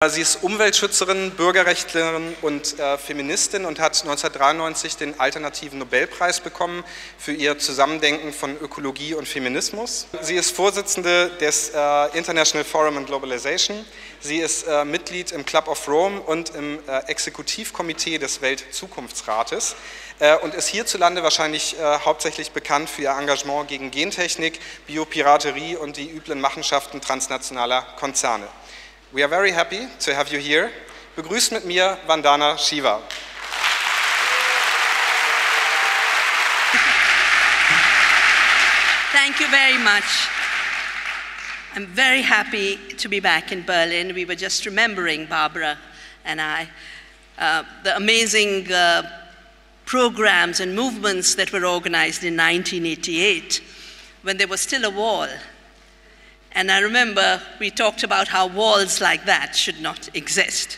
Sie ist Umweltschützerin, Bürgerrechtlerin und Feministin und hat 1993 den Alternativen Nobelpreis bekommen für ihr Zusammendenken von Ökologie und Feminismus. Sie ist Vorsitzende des International Forum on Globalization. Sie ist Mitglied im Club of Rome und im Exekutivkomitee des Weltzukunftsrates und ist hierzulande wahrscheinlich hauptsächlich bekannt für ihr Engagement gegen Gentechnik, Biopiraterie und die üblen Machenschaften transnationaler Konzerne. We are very happy to have you here. Begrüßt mit mir Vandana Shiva. Thank you very much. I'm very happy to be back in Berlin. We were just remembering, Barbara and I, the amazing programs and movements that were organized in 1988 when there was still a wall. And I remember we talked about how walls like that should not exist.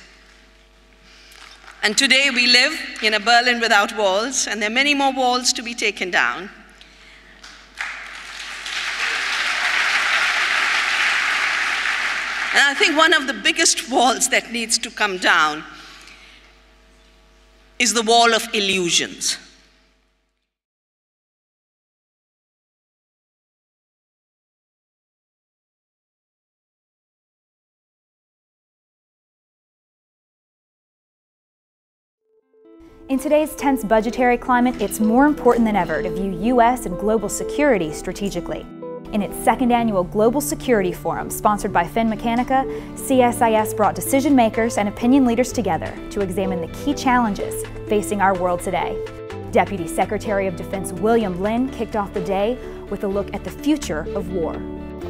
And today we live in a Berlin without walls, and there are many more walls to be taken down. And I think one of the biggest walls that needs to come down is the wall of illusions. In today's tense budgetary climate, it's more important than ever to view U.S. and global security strategically. In its second annual Global Security Forum, sponsored by FinMechanica, CSIS brought decision makers and opinion leaders together to examine the key challenges facing our world today. Deputy Secretary of Defense William Lynn kicked off the day with a look at the future of war.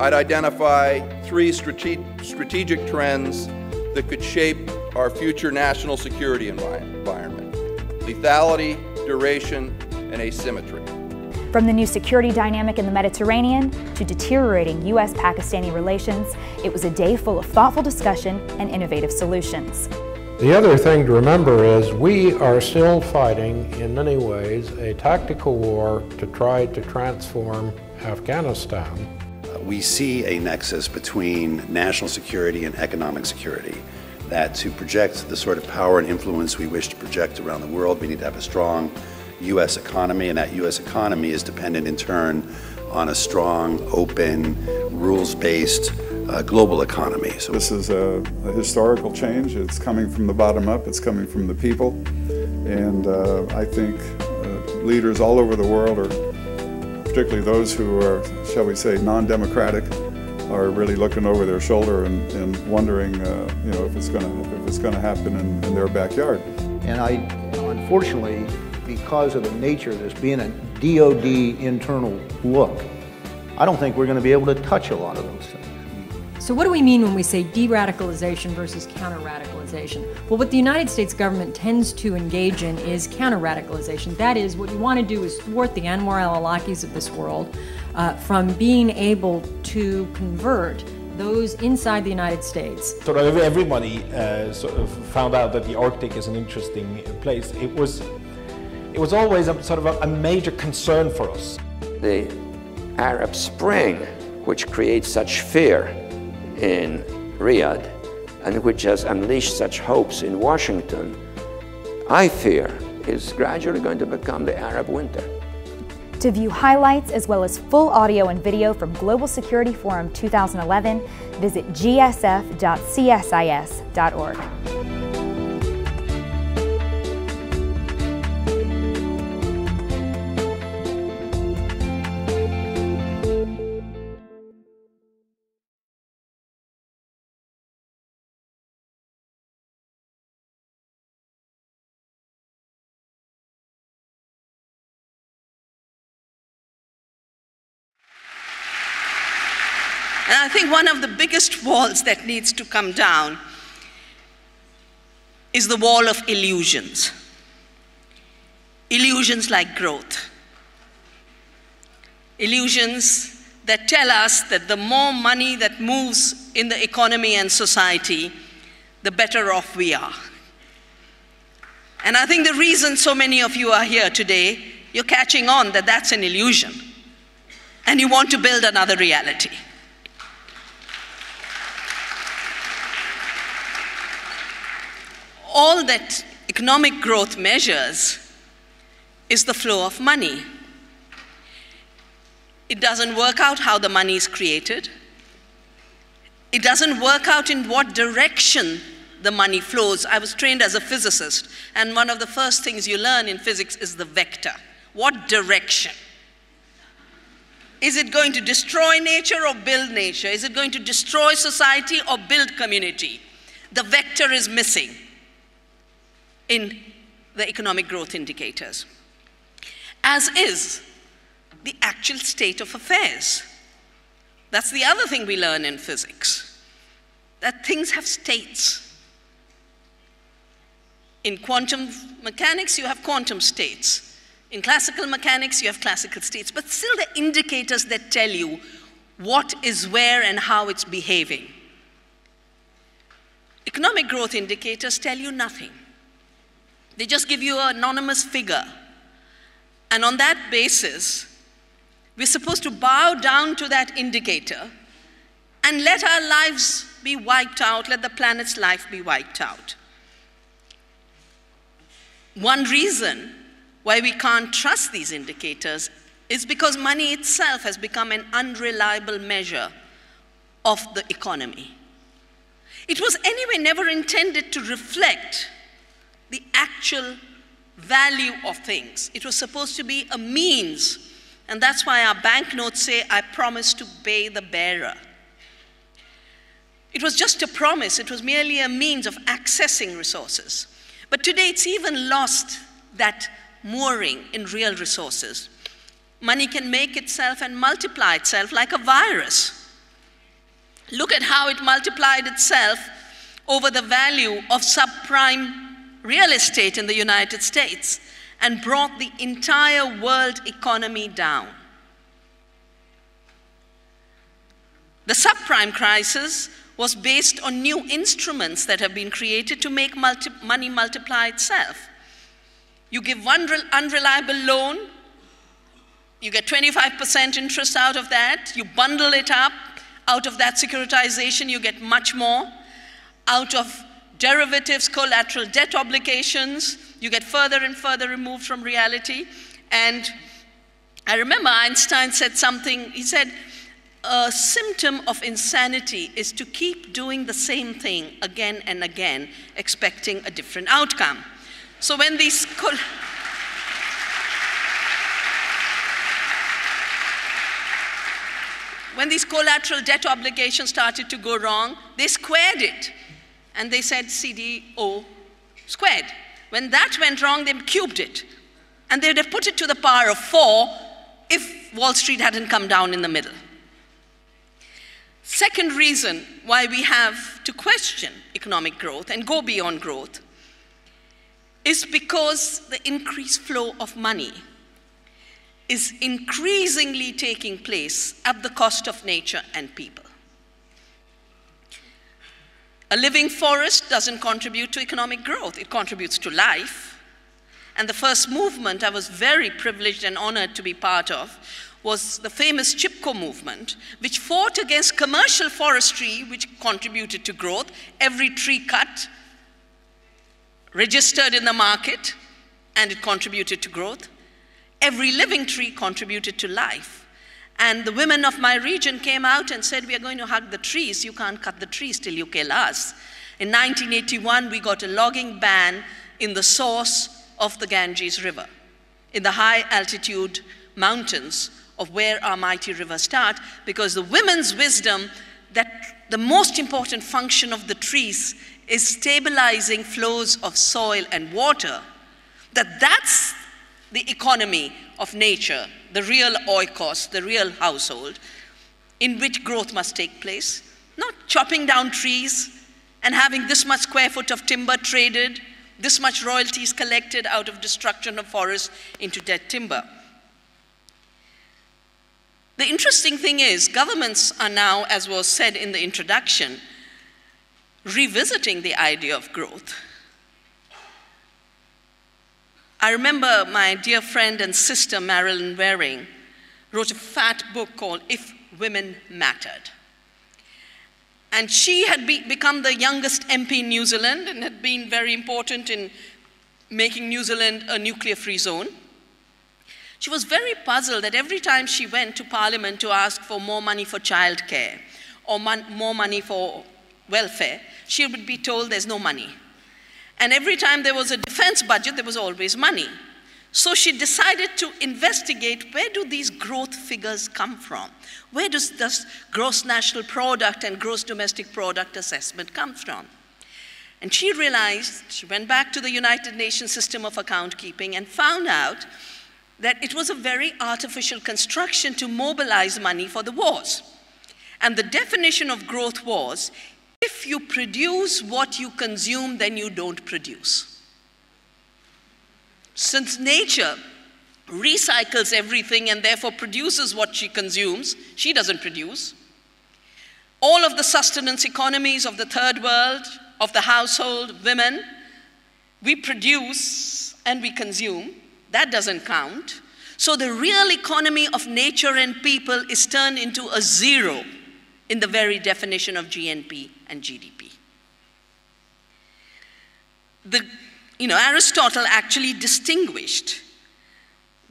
I'd identify three strategic trends that could shape our future national security environment: lethality, duration, and asymmetry. From the new security dynamic in the Mediterranean to deteriorating U.S.-Pakistani relations, it was a day full of thoughtful discussion and innovative solutions. The other thing to remember is we are still fighting, in many ways, a tactical war to try to transform Afghanistan. We see a nexus between national security and economic security. That to project the sort of power and influence we wish to project around the world, we need to have a strong U.S. economy, and that U.S. economy is dependent in turn on a strong, open, rules-based global economy. So this is a historical change. It's coming from the bottom up. It's coming from the people. And I think leaders all over the world, or particularly those who are, shall we say, non-democratic, are really looking over their shoulder and wondering, you know, if it's going to happen in their backyard. And unfortunately, because of the nature of this being a DOD internal look, I don't think we're going to be able to touch a lot of those things. So what do we mean when we say de-radicalization versus counter-radicalization? Well, what the United States government tends to engage in is counter-radicalization. That is, what you want to do is thwart the Anwar al-Awlakis of this world from being able to convert those inside the United States. Sort of everybody sort of found out that the Arctic is an interesting place. It was always a major concern for us. The Arab Spring, which creates such fear in Riyadh and which has unleashed such hopes in Washington, I fear is gradually going to become the Arab Winter. To view highlights as well as full audio and video from Global Security Forum 2011, visit gsf.csis.org. And I think one of the biggest walls that needs to come down is the wall of illusions. Illusions like growth. Illusions that tell us that the more money that moves in the economy and society, the better off we are. And I think the reason so many of you are here today, you're catching on that that's an illusion, and you want to build another reality. all that economic growth measures is the flow of money. It doesn't work out how the money is created. It doesn't work out in what direction the money flows. I was trained as a physicist, and one of the first things you learn in physics is the vector. What direction? Is it going to destroy nature or build nature? Is it going to destroy society or build community? The vector is missing in the economic growth indicators, as is the actual state of affairs. That's the other thing we learn in physics, that things have states. In quantum mechanics, you have quantum states. In classical mechanics, you have classical states, but still the indicators that tell you what is where and how it's behaving. Economic growth indicators tell you nothing. They just give you an anonymous figure. And on that basis, we're supposed to bow down to that indicator and let our lives be wiped out, let the planet's life be wiped out. One reason why we can't trust these indicators is because money itself has become an unreliable measure of the economy. It was anyway never intended to reflect the actual value of things. It was supposed to be a means, and that's why our banknotes say, "I promise to pay the bearer." It was just a promise. It was merely a means of accessing resources. But today it's even lost that mooring in real resources. Money can make itself and multiply itself like a virus. Look at how it multiplied itself over the value of subprime real estate in the United States and brought the entire world economy down. The subprime crisis was based on new instruments that have been created to make money multiply itself. You give one unreliable loan, you get 25% interest out of that, you bundle it up, out of that securitization you get much more, out of derivatives, collateral debt obligations, you get further and further removed from reality. And I remember Einstein said something, he said, a symptom of insanity is to keep doing the same thing again and again, expecting a different outcome. So when these collateral debt obligations started to go wrong, they squared it. And they said CDO squared. When that went wrong, they cubed it. And they'd have put it to the power of 4 if Wall Street hadn't come down in the middle. Second reason why we have to question economic growth and go beyond growth is because the increased flow of money is increasingly taking place at the cost of nature and people. A living forest doesn't contribute to economic growth, it contributes to life. And the first movement I was very privileged and honored to be part of was the famous Chipko movement, which fought against commercial forestry, which contributed to growth. Every tree cut registered in the market, and it contributed to growth. Every living tree contributed to life. And the women of my region came out and said, "We are going to hug the trees. You can't cut the trees till you kill us." In 1981, we got a logging ban in the source of the Ganges River, in the high altitude mountains of where our mighty rivers start, because the women's wisdom that the most important function of the trees is stabilizing flows of soil and water, that's the economy of nature, the real oikos, the real household, in which growth must take place, not chopping down trees and having this much square foot of timber traded, this much royalties collected out of destruction of forests into dead timber. The interesting thing is, governments are now, as was said in the introduction, revisiting the idea of growth. I remember my dear friend and sister, Marilyn Waring, wrote a fat book called If Women Mattered. And she had become the youngest MP in New Zealand and had been very important in making New Zealand a nuclear-free zone. She was very puzzled that every time she went to Parliament to ask for more money for childcare or more money for welfare, she would be told there's no money. And every time there was a defense budget, there was always money. So she decided to investigate, where do these growth figures come from? Where does this gross national product and gross domestic product assessment come from? And she realized, she went back to the United Nations system of account keeping and found out that it was a very artificial construction to mobilize money for the wars. And the definition of growth was, if you produce what you consume, then you don't produce. Since nature recycles everything and therefore produces what she consumes, she doesn't produce. All of the sustenance economies of the third world, of the household, women, we produce and we consume. That doesn't count. So the real economy of nature and people is turned into a zero in the very definition of GNP and GDP. Aristotle actually distinguished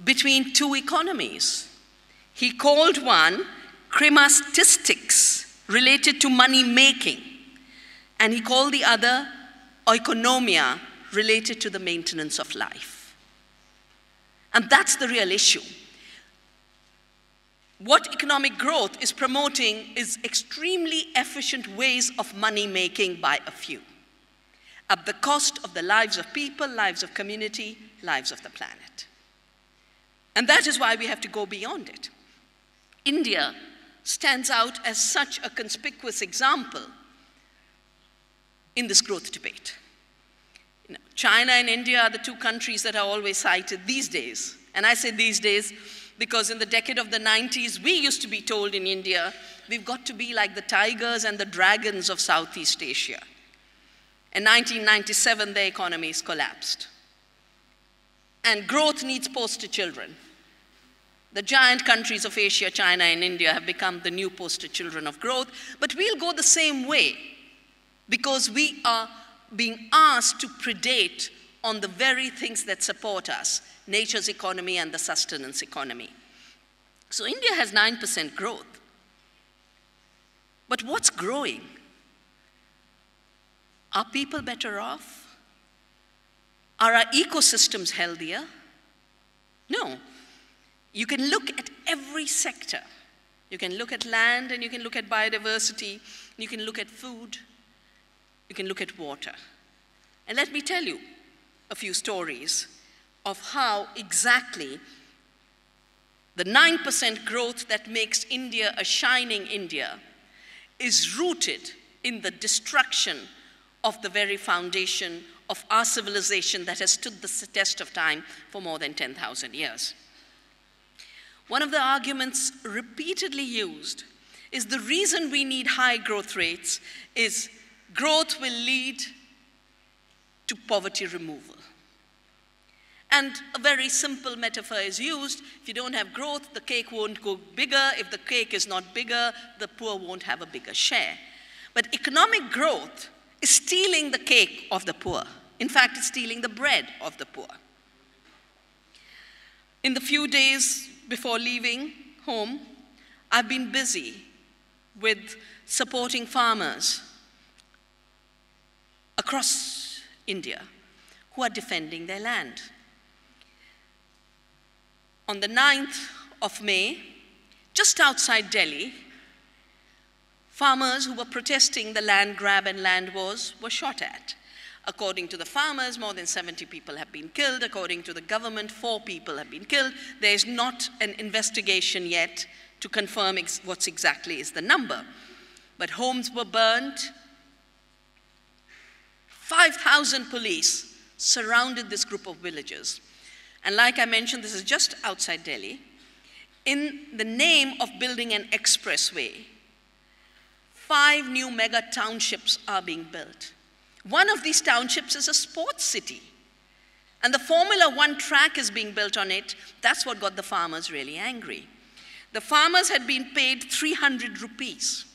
between two economies. He called one chrematistics, related to money making, and he called the other oikonomia, related to the maintenance of life. And that's the real issue. What economic growth is promoting is extremely efficient ways of money making by a few, at the cost of the lives of people, lives of community, lives of the planet. And that is why we have to go beyond it. India stands out as such a conspicuous example in this growth debate. China and India are the two countries that are always cited these days. And I say these days because in the decade of the 90s, we used to be told in India, we've got to be like the tigers and the dragons of Southeast Asia. In 1997, their economies collapsed. And growth needs poster children. The giant countries of Asia, China, and India have become the new poster children of growth, but we'll go the same way because we are being asked to predate on the very things that support us, nature's economy and the sustenance economy. So India has 9% growth. But what's growing? Are people better off? Are our ecosystems healthier? No. You can look at every sector. You can look at land and you can look at biodiversity. You can look at food. You can look at water. And let me tell you a few stories of how exactly the 9% growth that makes India a shining India is rooted in the destruction of the very foundation of our civilization that has stood the test of time for more than 10,000 years. One of the arguments repeatedly used is the reason we need high growth rates is growth will lead to poverty removal. And a very simple metaphor is used. If you don't have growth, the cake won't go bigger. If the cake is not bigger, the poor won't have a bigger share. But economic growth is stealing the cake of the poor. In fact, it's stealing the bread of the poor. In the few days before leaving home, I've been busy with supporting farmers across India who are defending their land. On the 9th of May, just outside Delhi, farmers who were protesting the land grab and land wars were shot at. According to the farmers, more than 70 people have been killed. According to the government, 4 people have been killed. There is not an investigation yet to confirm what exactly is the number. But homes were burned. 5,000 police surrounded this group of villagers. And like I mentioned, this is just outside Delhi. In the name of building an expressway, 5 new mega townships are being built. One of these townships is a sports city. And the Formula 1 track is being built on it. That's what got the farmers really angry. The farmers had been paid 300 rupees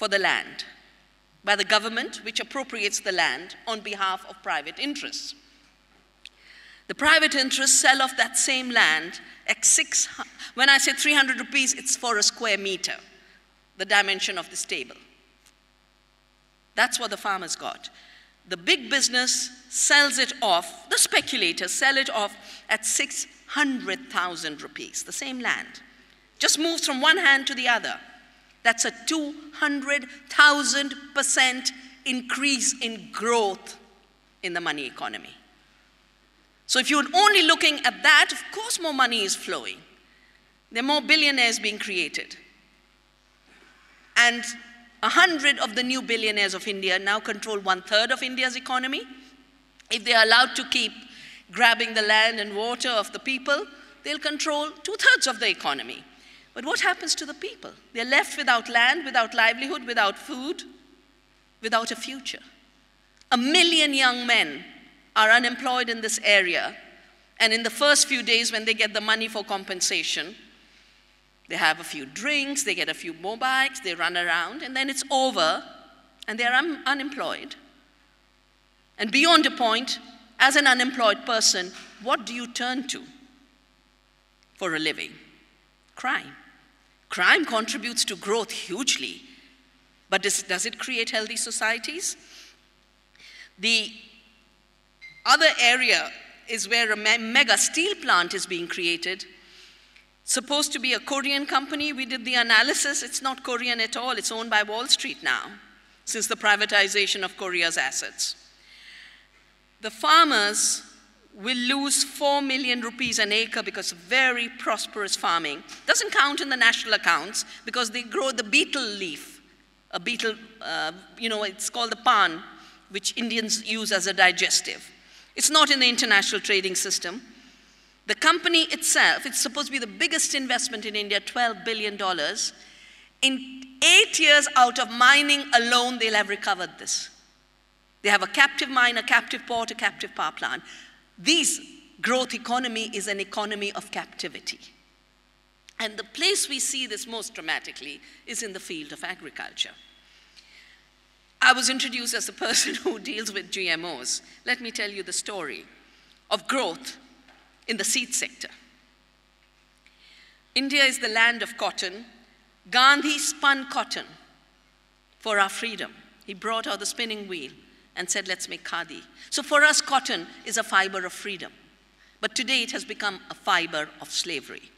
for the land by the government, which appropriates the land on behalf of private interests. The private interests sell off that same land at when I say 300 rupees, it's for a square meter, the dimension of this table. That's what the farmers got. The big business sells it off, the speculators sell it off at 600,000 rupees, the same land. Just moves from one hand to the other. That's a 200,000% increase in growth in the money economy. So if you're only looking at that, of course more money is flowing. There are more billionaires being created. And 100 of the new billionaires of India now control 1/3 of India's economy. If they are allowed to keep grabbing the land and water of the people, they'll control 2/3 of the economy. But what happens to the people? They're left without land, without livelihood, without food, without a future. 1 million young men are unemployed in this area, and in the first few days when they get the money for compensation, they have a few drinks, they get a few motorbikes, they run around, and then it's over, and they're unemployed. And beyond a point, as an unemployed person, what do you turn to for a living? Crime. Crime contributes to growth hugely, but does it create healthy societies? The other area is where a mega steel plant is being created. Supposed to be a Korean company. We did the analysis. It's not Korean at all. It's owned by Wall Street now, since the privatization of Korea's assets. The farmers will lose 4 million rupees an acre because of very prosperous farming. Doesn't count in the national accounts because they grow the betel leaf. A betel, it's called the pan, which Indians use as a digestive. It's not in the international trading system. The company itself, it's supposed to be the biggest investment in India, $12 billion. In 8 years out of mining alone, they'll have recovered this. They have a captive mine, a captive port, a captive power plant. This growth economy is an economy of captivity. And the place we see this most dramatically is in the field of agriculture. I was introduced as a person who deals with GMOs. Let me tell you the story of growth in the seed sector. India is the land of cotton. Gandhi spun cotton for our freedom. He brought out the spinning wheel and said, let's make khadi. So for us, cotton is a fiber of freedom. But today it has become a fiber of slavery.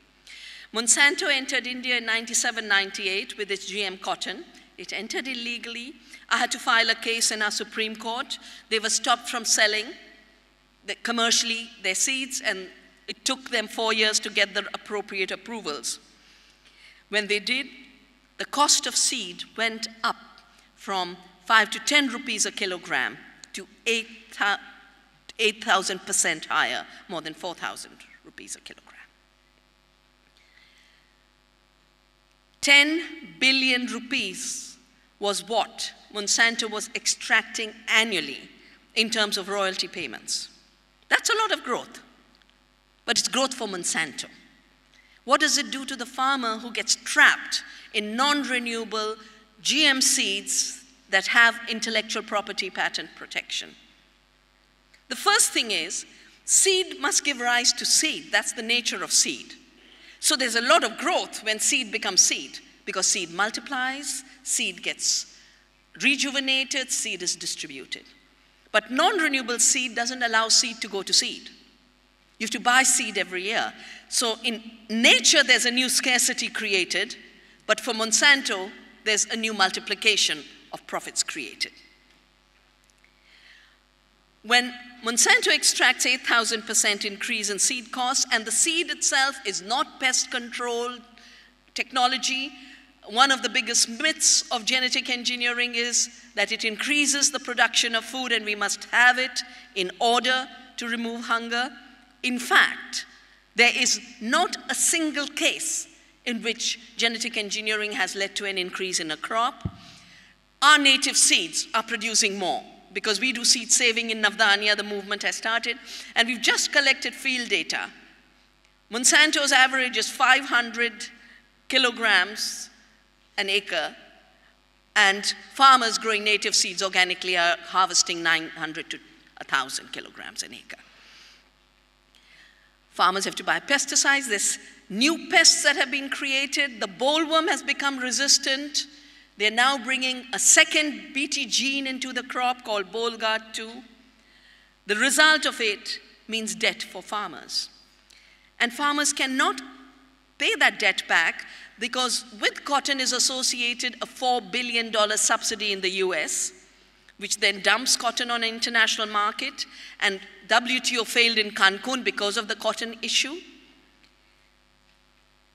Monsanto entered India in 97-98 with its GM cotton. It entered illegally. I had to file a case in our Supreme Court. They were stopped from selling commercially their seeds, and it took them 4 years to get the appropriate approvals. When they did, the cost of seed went up from 5 to 10 rupees a kilogram to 8,000% higher, more than 4,000 rupees a kilogram. 10 billion rupees was what Monsanto was extracting annually in terms of royalty payments. That's a lot of growth, but it's growth for Monsanto. What does it do to the farmer who gets trapped in non-renewable GM seeds that have intellectual property patent protection? The first thing is, seed must give rise to seed. That's the nature of seed. So there's a lot of growth when seed becomes seed, because seed multiplies, seed gets rejuvenated, seed is distributed. But non-renewable seed doesn't allow seed to go to seed. You have to buy seed every year. So in nature, there's a new scarcity created, but for Monsanto, there's a new multiplication of profits created. When Monsanto extracts 8,000% increase in seed costs, and the seed itself is not pest control technology, one of the biggest myths of genetic engineering is that it increases the production of food and we must have it in order to remove hunger. In fact, there is not a single case in which genetic engineering has led to an increase in a crop. Our native seeds are producing more because we do seed saving in Navdanya, the movement has started, and we've just collected field data. Monsanto's average is 500 kilograms an acre. and farmers growing native seeds organically are harvesting 900 to 1,000 kilograms an acre. Farmers have to buy pesticides. There's new pests that have been created. The bollworm has become resistant. They're now bringing a second Bt gene into the crop called Bolgard 2. The result of it means debt for farmers. And farmers cannot pay that debt back because with cotton is associated a $4 billion subsidy in the US, which then dumps cotton on an international market, and WTO failed in Cancun because of the cotton issue.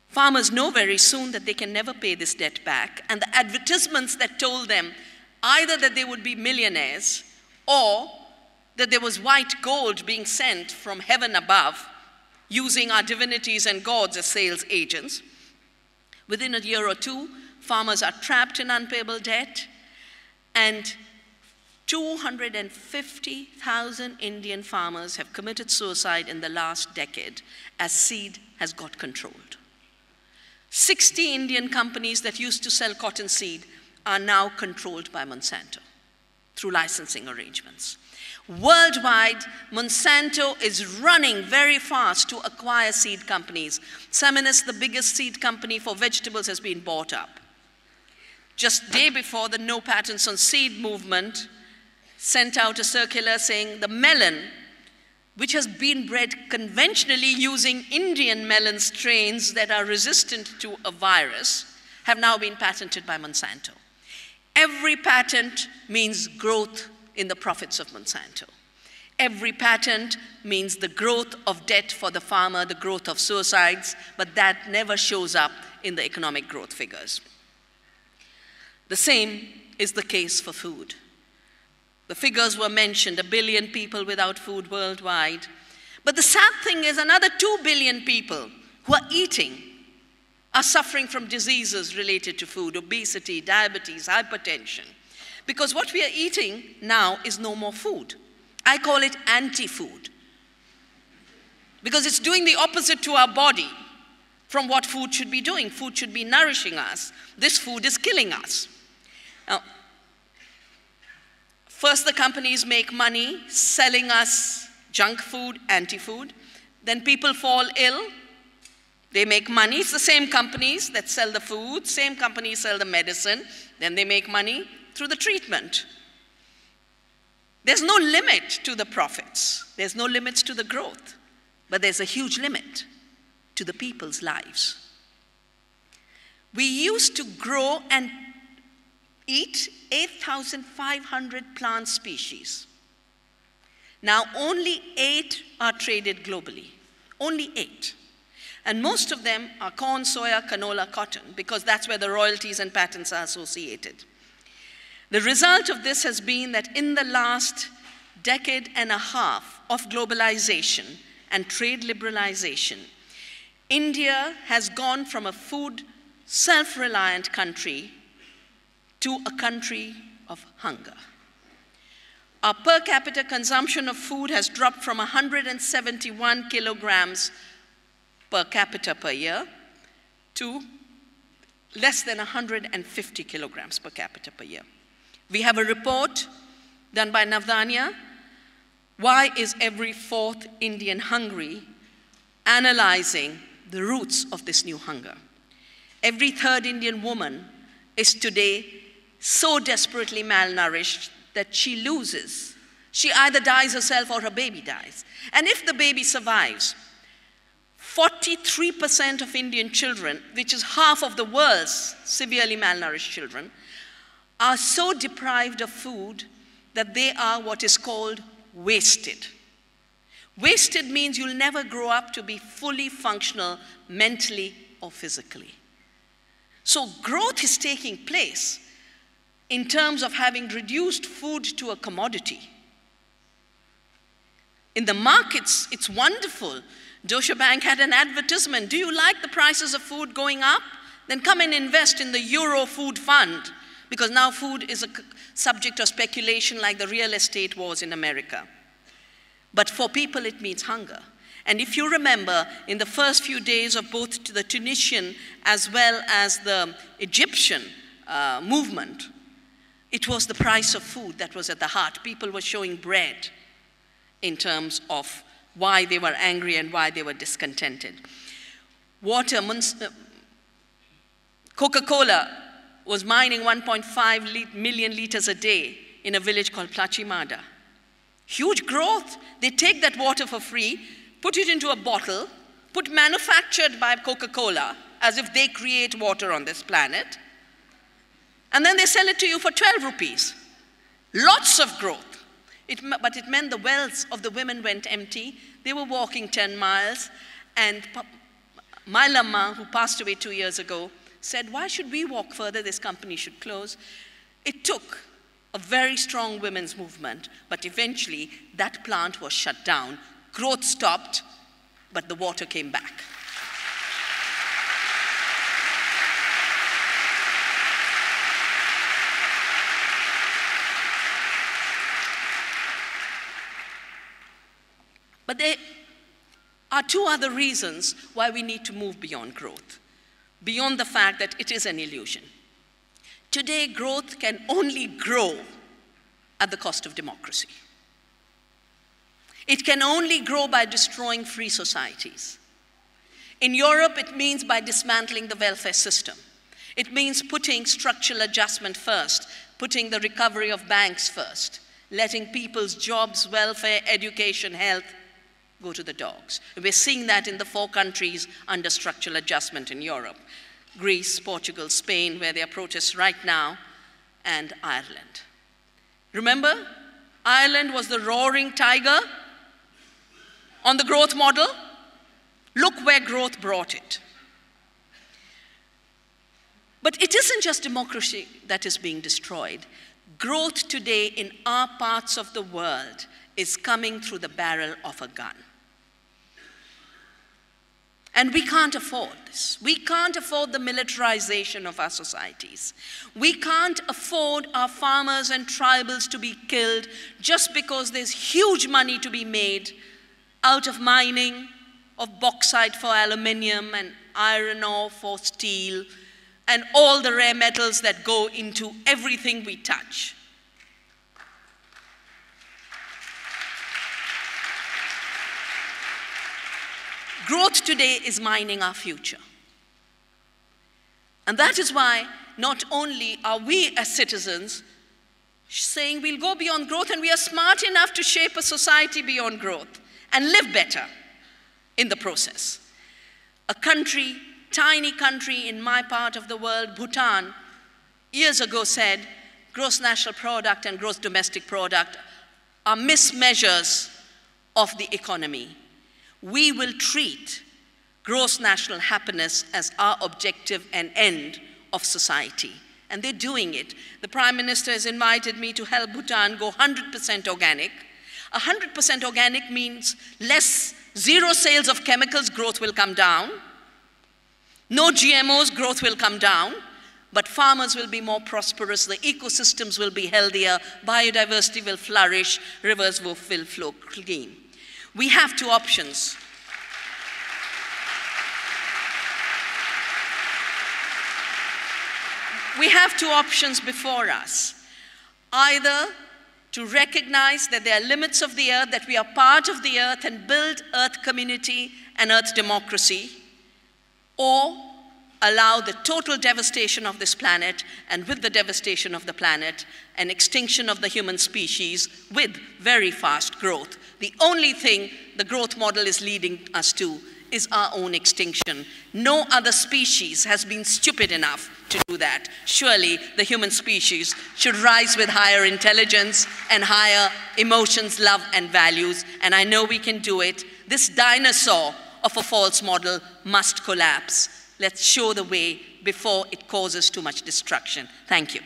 Farmers know very soon that they can never pay this debt back, and the advertisements that told them either that they would be millionaires or that there was white gold being sent from heaven above using our divinities and gods as sales agents. Within a year or two, farmers are trapped in unpayable debt, and 250,000 Indian farmers have committed suicide in the last decade as seed has got controlled. 60 Indian companies that used to sell cotton seed are now controlled by Monsanto through licensing arrangements. Worldwide, Monsanto is running very fast to acquire seed companies. Seminis, the biggest seed company for vegetables, has been bought up. Just day before, the No Patents on Seed movement sent out a circular saying the melon, which has been bred conventionally using Indian melon strains that are resistant to a virus, have now been patented by Monsanto. Every patent means growth in the profits of Monsanto. Every patent means the growth of debt for the farmer, the growth of suicides, but that never shows up in the economic growth figures. The same is the case for food. The figures were mentioned, 1 billion people without food worldwide. But the sad thing is another 2 billion people who are eating are suffering from diseases related to food, obesity, diabetes, hypertension. Because what we are eating now is no more food. I call it anti-food. Because it's doing the opposite to our body from what food should be doing. Food should be nourishing us. This food is killing us. Now, first, the companies make money selling us junk food, anti-food. Then people fall ill. They make money. It's the same companies that sell the food, same companies sell the medicine. Then they make money through the treatment. There's no limit to the profits. There's no limits to the growth. But there's a huge limit to the people's lives. We used to grow and eat 8,500 plant species. Now only 8 are traded globally, only 8. And most of them are corn, soya, canola, cotton, because that's where the royalties and patents are associated. The result of this has been that in the last decade and a half of globalization and trade liberalization, India has gone from a food self-reliant country to a country of hunger. Our per capita consumption of food has dropped from 171 kilograms per capita per year to less than 150 kilograms per capita per year. We have a report done by Navdanya, Why is every 4th Indian hungry? Analyzing the roots of this new hunger. Every 3rd Indian woman is today so desperately malnourished that she loses. She either dies herself or her baby dies. And if the baby survives, 43% of Indian children, which is half of the world's severely malnourished children, are so deprived of food that they are what is called wasted. Wasted means you'll never grow up to be fully functional mentally or physically. So growth is taking place in terms of having reduced food to a commodity. In the markets, it's wonderful. Deutsche Bank had an advertisement. Do you like the prices of food going up? Then come and invest in the Euro Food Fund, because now food is a subject of speculation like the real estate was in America. But for people, it means hunger. And if you remember, in the first few days of both the Tunisian as well as the Egyptian movement, it was the price of food that was at the heart. People were showing bread in terms of why they were angry and why they were discontented. Coca-Cola was mining 1.5 million liters a day in a village called Plachimada. Huge growth. They take that water for free, put it into a bottle, put manufactured by Coca-Cola, as if they create water on this planet, and then they sell it to you for 12 rupees. Lots of growth. But it meant the wells of the women went empty. They were walking 10 miles, and my Lamma, who passed away 2 years ago, said, why should we walk further? This company should close. It took a very strong women's movement, but eventually that plant was shut down. Growth stopped, but the water came back. But there are two other reasons why we need to move beyond growth, beyond the fact that it is an illusion. Today, growth can only grow at the cost of democracy. It can only grow by destroying free societies. In Europe, it means by dismantling the welfare system. It means putting structural adjustment first, putting the recovery of banks first, letting people's jobs, welfare, education, health go to the dogs. We're seeing that in the 4 countries under structural adjustment in Europe: Greece, Portugal, Spain, where there are protests right now, and Ireland. Remember, Ireland was the roaring tiger on the growth model. Look where growth brought it. But it isn't just democracy that is being destroyed. Growth today in our parts of the world is coming through the barrel of a gun. And we can't afford this. We can't afford the militarization of our societies. We can't afford our farmers and tribals to be killed just because there's huge money to be made out of mining of bauxite for aluminium and iron ore for steel and all the rare metals that go into everything we touch. Growth today is mining our future. And that is why not only are we as citizens saying we'll go beyond growth, and we are smart enough to shape a society beyond growth and live better in the process. A country, tiny country in my part of the world, Bhutan, years ago said gross national product and gross domestic product are mismeasures of the economy. We will treat gross national happiness as our objective and end of society. And they're doing it. The Prime Minister has invited me to help Bhutan go 100% organic. 100% organic means zero sales of chemicals, growth will come down. No GMOs, growth will come down. But farmers will be more prosperous, the ecosystems will be healthier, biodiversity will flourish, rivers will flow clean. We have 2 options. We have 2 options before us. Either to recognize that there are limits of the earth, that we are part of the earth and build earth community and earth democracy, or allow the total devastation of this planet, and with the devastation of the planet, an extinction of the human species with very fast growth. The only thing the growth model is leading us to is our own extinction. No other species has been stupid enough to do that. Surely the human species should rise with higher intelligence and higher emotions, love, and values, and I know we can do it. This dinosaur of a false model must collapse. Let's show the way before it causes too much destruction. Thank you.